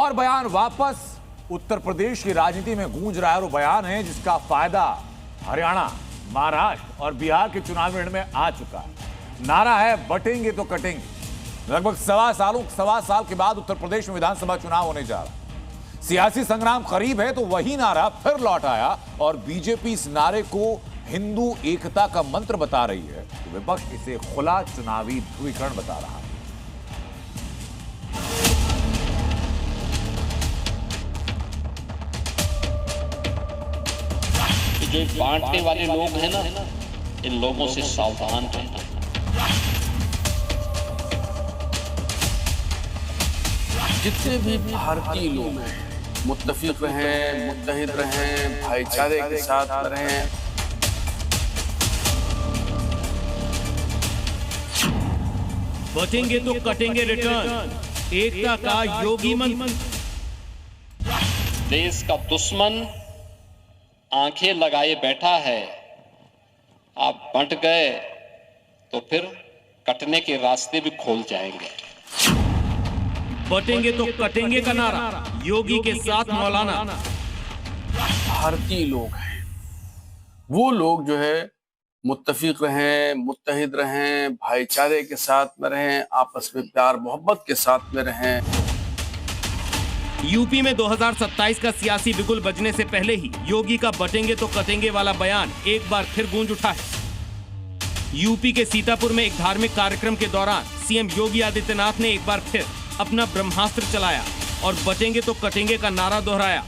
और बयान वापस उत्तर प्रदेश की राजनीति में गूंज रहा है। वो बयान है जिसका फायदा हरियाणा, महाराष्ट्र और बिहार के चुनावी रण में आ चुका है। नारा है बटेंगे तो कटेंगे। लगभग सवा साल के बाद उत्तर प्रदेश में विधानसभा चुनाव होने जा रहा है। सियासी संग्राम करीब है तो वही नारा फिर लौट आया और बीजेपी इस नारे को हिंदू एकता का मंत्र बता रही है। विपक्ष इसे खुला चुनावी ध्रुवीकरण बता रहा है। जो बांटने वाले लोग हैं ना, इन लोगों से सावधान रहना। जितने भी भारतीय लोग हैं, मुत्तफिक रहें, मुत्तहिद रहें, भाईचारे के साथ रहें। बचेंगे तो कटेंगे रिटर्न, एकता का योगी मंत्र। देश का दुश्मन आंखें लगाए बैठा है। आप बंट गए तो फिर कटने के रास्ते भी खोल जाएंगे। बटेंगे तो कटेंगे का नारा योगी के साथ मौलाना। भारतीय लोग हैं, वो लोग जो है मुत्तफिक रहें, मुत्तहिद रहें, भाईचारे के साथ में रहें, आपस में प्यार मोहब्बत के साथ में रहें। यूपी में 2027 का सियासी बिगुल बजने से पहले ही योगी का बटेंगे तो कटेंगे वाला बयान एक बार फिर गूंज उठा है। यूपी के सीतापुर में एक धार्मिक कार्यक्रम के दौरान सीएम योगी आदित्यनाथ ने एक बार फिर अपना ब्रह्मास्त्र चलाया और बटेंगे तो कटेंगे का नारा दोहराया।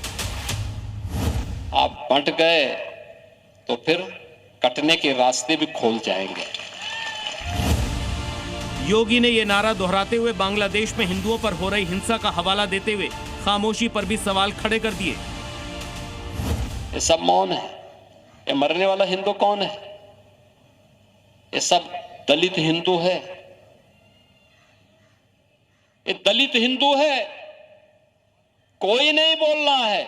आप बंट गए तो फिर कटने के रास्ते भी खोल जाएंगे। योगी ने यह नारा दोहराते हुए बांग्लादेश में हिंदुओं पर हो रही हिंसा का हवाला देते हुए खामोशी पर भी सवाल खड़े कर दिए। ये सब मौन है। ये मरने वाला हिंदू कौन है? ये सब दलित हिंदू है। ये दलित हिंदू है। कोई नहीं बोल रहा है।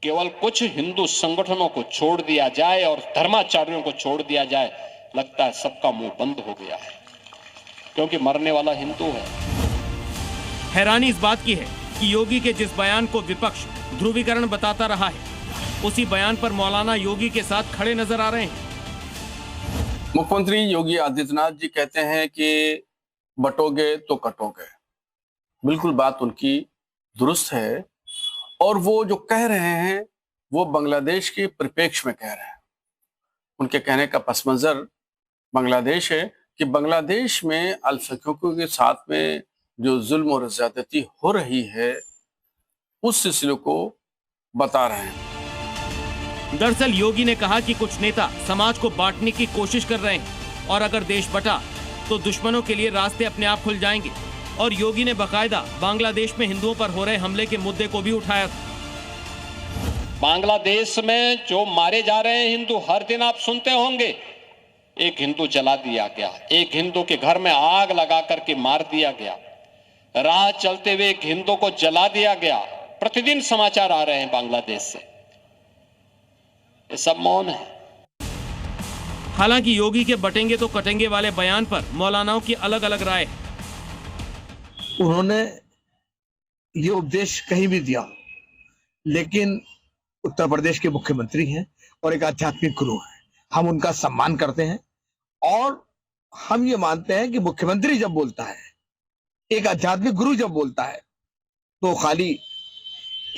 केवल कुछ हिंदू संगठनों को छोड़ दिया जाए और धर्माचार्यों को छोड़ दिया जाए, लगता है सबका मुंह बंद हो गया है, क्योंकि मरने वाला हिंदू है। हैरानी इस बात की है कि योगी के जिस बयान को विपक्ष ध्रुवीकरण बताता रहा है, उसी बयान पर मौलाना योगी के साथ खड़े नजर आ रहे हैं। मुख्यमंत्री योगी आदित्यनाथ जी कहते हैं कि बटोगे तो कटोगे। बिल्कुल बात उनकी दुरुस्त है और वो जो कह रहे हैं वो बांग्लादेश के परिप्रेक्ष्य में कह रहे हैं। उनके कहने का पस मंजर बांग्लादेश है कि बांग्लादेश में अल्पसंख्यकों के साथ में जो जुल्म और ज्यादती हो रही है, उस सिलसिले को बता रहे हैं। दरअसल योगी ने कहा कि कुछ नेता समाज को बांटने की कोशिश कर रहे हैं और अगर देश बटा तो दुश्मनों के लिए रास्ते अपने आप खुल जाएंगे। और योगी ने बकायदा बांग्लादेश में हिंदुओं पर हो रहे हमले के मुद्दे को भी उठाया था। बांग्लादेश में जो मारे जा रहे हैं हिंदू, हर दिन आप सुनते होंगे, एक हिंदू जला दिया गया, एक हिंदू के घर में आग लगा करके मार दिया गया, राह चलते हुए एक हिंदू को जला दिया गया। प्रतिदिन समाचार आ रहे हैं बांग्लादेश से। ये सब मौन है। हालांकि योगी के बटेंगे तो कटेंगे वाले बयान पर मौलानाओं की अलग अलग राय है। उन्होंने ये उपदेश कहीं भी दिया, लेकिन उत्तर प्रदेश के मुख्यमंत्री हैं और एक आध्यात्मिक गुरु हैं। हम उनका सम्मान करते हैं और हम ये मानते हैं कि मुख्यमंत्री जब बोलता है, एक आध्यात्मिक गुरु जब बोलता है, तो खाली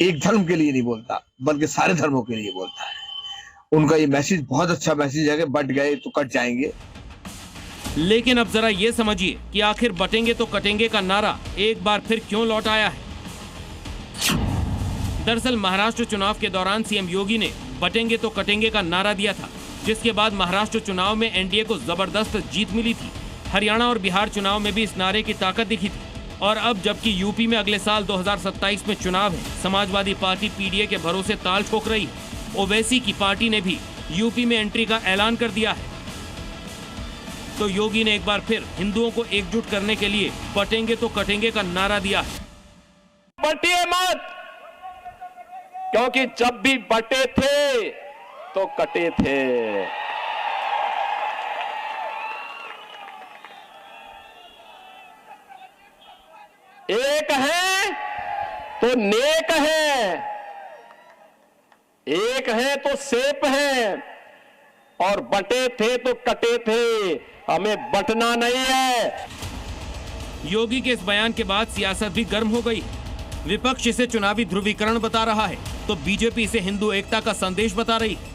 एक धर्म के लिए नहीं बोलता, बल्कि सारे धर्मों के लिए बोलता है। उनका ये मैसेज बहुत अच्छा मैसेज है कि बट गए तो कट जाएंगे। लेकिन अब जरा ये समझिए कि आखिर बटेंगे तो कटेंगे का नारा एक बार फिर क्यों लौट आया है। दरअसल महाराष्ट्र चुनाव के दौरान सीएम योगी ने बटेंगे तो कटेंगे का नारा दिया था, जिसके बाद महाराष्ट्र चुनाव में एनडीए को जबरदस्त जीत मिली थी। हरियाणा और बिहार चुनाव में भी इस नारे की ताकत दिखी थी। और अब जबकि यूपी में अगले साल 2027 में चुनाव है, समाजवादी पार्टी पीडीए के भरोसे ताल ठोक रही है। ओवैसी की पार्टी ने भी यूपी में एंट्री का ऐलान कर दिया है। तो योगी ने एक बार फिर हिंदुओं को एकजुट करने के लिए बटेंगे तो कटेंगे का नारा दिया है। बटिए मत, क्योंकि जब भी बटे थे तो कटे थे। एक है तो नेक है, एक है तो सेफ है, और बटे थे तो कटे थे, हमें बटना नहीं है। योगी के इस बयान के बाद सियासत भी गर्म हो गई। विपक्ष इसे चुनावी ध्रुवीकरण बता रहा है तो बीजेपी इसे हिंदू एकता का संदेश बता रही है।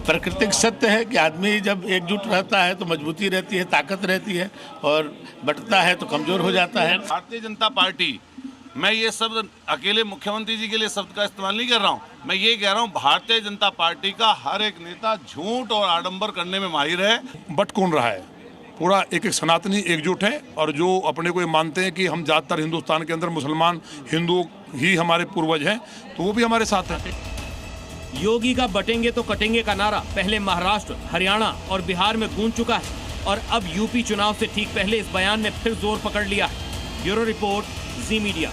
प्राकृतिक सत्य है कि आदमी जब एकजुट रहता है तो मजबूती रहती है, ताकत रहती है, और बंटता है तो कमजोर हो जाता है। भारतीय जनता पार्टी, मैं ये शब्द अकेले मुख्यमंत्री जी के लिए शब्द का इस्तेमाल नहीं कर रहा हूँ, मैं ये कह रहा हूँ भारतीय जनता पार्टी का हर एक नेता झूठ और आडंबर करने में माहिर है। बट कौन रहा है, पूरा एक सनातनी एकजुट है, और जो अपने को ये मानते हैं कि हम ज़्यादातर हिंदुस्तान के अंदर मुसलमान हिंदू ही हमारे पूर्वज हैं, तो वो भी हमारे साथ हैं। योगी का बटेंगे तो कटेंगे का नारा पहले महाराष्ट्र, हरियाणा और बिहार में गूंज चुका है और अब यूपी चुनाव से ठीक पहले इस बयान ने फिर जोर पकड़ लिया है। ब्यूरो रिपोर्ट, जी मीडिया।